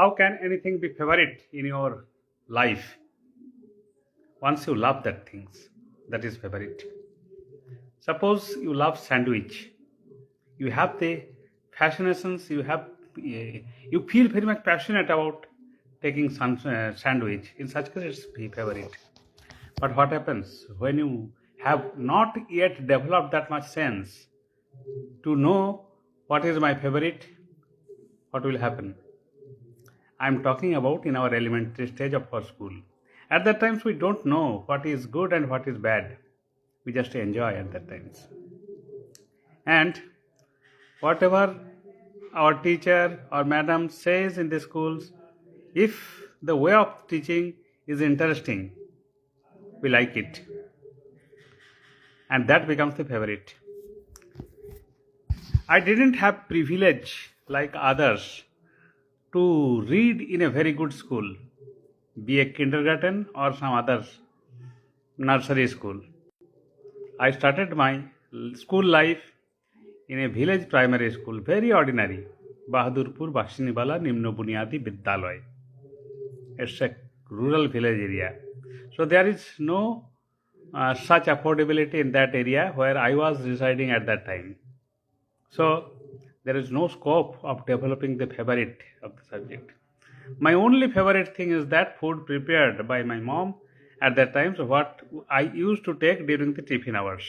How can anything be favorite in your life? Once you love that things, that is favorite. Suppose you love sandwich. You have the fascinations. You feel very much passionate about taking sandwich. In such case, it's be favorite. But what happens when you have not yet developed that much sense to know what is my favorite? What will happen? I am talking about in our elementary stage of our school. At that times, we don't know what is good and what is bad. We just enjoy at that times. And whatever our teacher or madam says in the schools, if the way of teaching is interesting, we like it. And that becomes the favorite. I didn't have privilege like others to read in a very good school, be a kindergarten or some other nursery school. I started my school life in a village primary school, very ordinary, Bahadurpur Bashinibala Nimno Bunyadi Vidyalaya. It's a rural village area. So there is no such affordability in that area where I was residing at that time. So there is no scope of developing the favorite of the subject. My only favorite thing is that food prepared by my mom at that time, so what I used to take during the tiffin hours.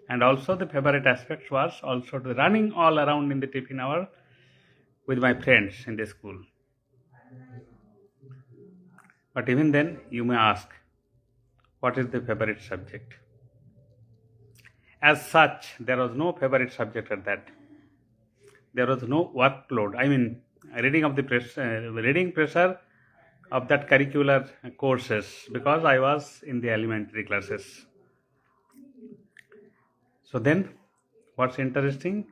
And also the favorite aspect was also the running all around in the tiffin hour with my friends in the school. But even then, you may ask, what is the favorite subject? As such, there was no favorite subject at that. There was no workload. I mean, reading pressure of that curricular courses because I was in the elementary classes. So then, what's interesting?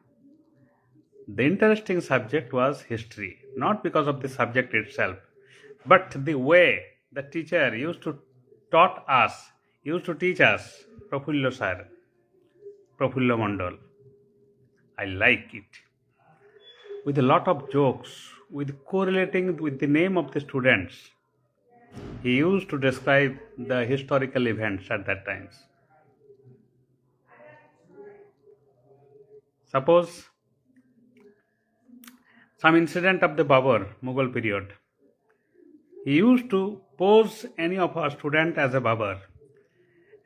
The interesting subject was history, not because of the subject itself, but the way the teacher used to teach us, Prafullo sir, Prafullo Mandal. I like it. With a lot of jokes, with correlating with the name of the students. He used to describe the historical events at that times. Suppose some incident of the Babur Mughal period. He used to pose any of our student as a Babur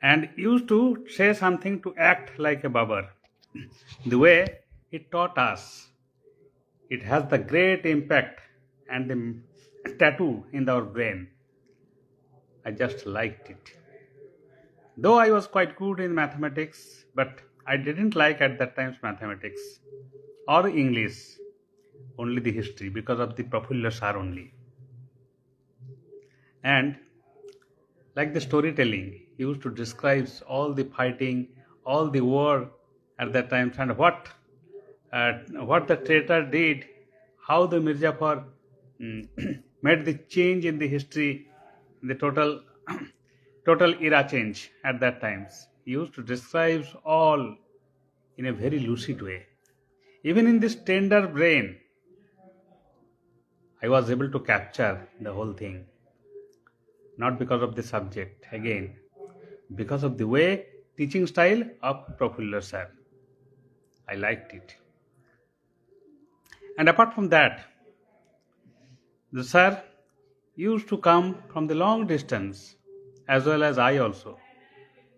and used to say something to act like a Babur. The way he taught us, it has the great impact and the tattoo in our brain. I just liked it. Though I was quite good in mathematics, but I didn't like at that time mathematics or English, only the history because of the Prafullo sir only. And like the storytelling, he used to describe all the fighting, all the war at that time, and what the traitor did, how the Mirzapur made the change in the history, the total era change at that times. He used to describe all in a very lucid way. Even in this tender brain, I was able to capture the whole thing. Not because of the subject, again, because of the way teaching style of Prafullo sir. I liked it. And apart from that, the sir used to come from the long distance as well as I also.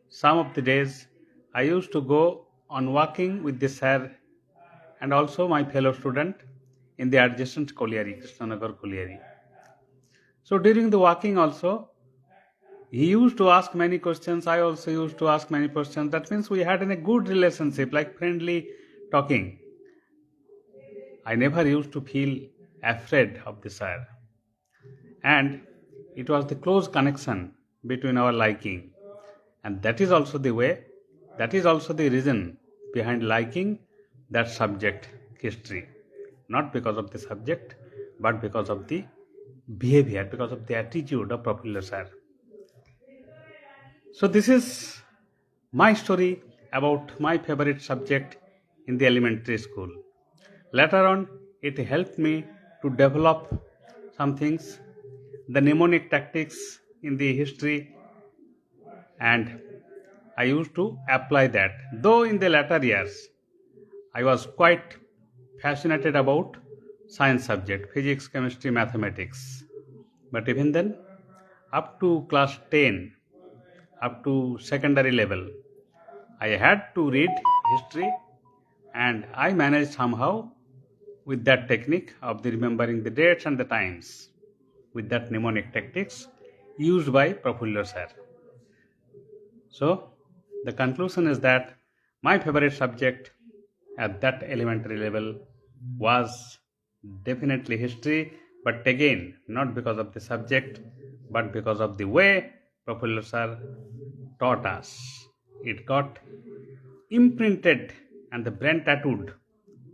Some of the days I used to go on walking with the sir and also my fellow student in the adjacent colliery, Krishnanagar colliery. So during the walking also, he used to ask many questions. I also used to ask many questions. That means we had a good relationship, like friendly talking. I never used to feel afraid of the sir. And it was the close connection between our liking. And that is also the way, that is also the reason behind liking that subject, history. Not because of the subject, but because of the behavior, because of the attitude of Prafullo sir. So this is my story about my favorite subject in the elementary school. Later on, it helped me to develop some things, the mnemonic tactics in the history, and I used to apply that. Though in the latter years, I was quite fascinated about science subject, physics, chemistry, mathematics. But even then, up to class 10, up to secondary level, I had to read history, and I managed somehow with that technique of the remembering the dates and the times with that mnemonic tactics used by Professor sir. So the conclusion is that my favorite subject at that elementary level was definitely history, but again, not because of the subject, but because of the way Professor sir taught us. It got imprinted and the brain tattooed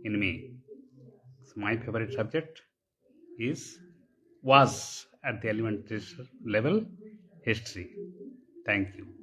in me. So my favorite subject is was at the elementary level history. Thank you.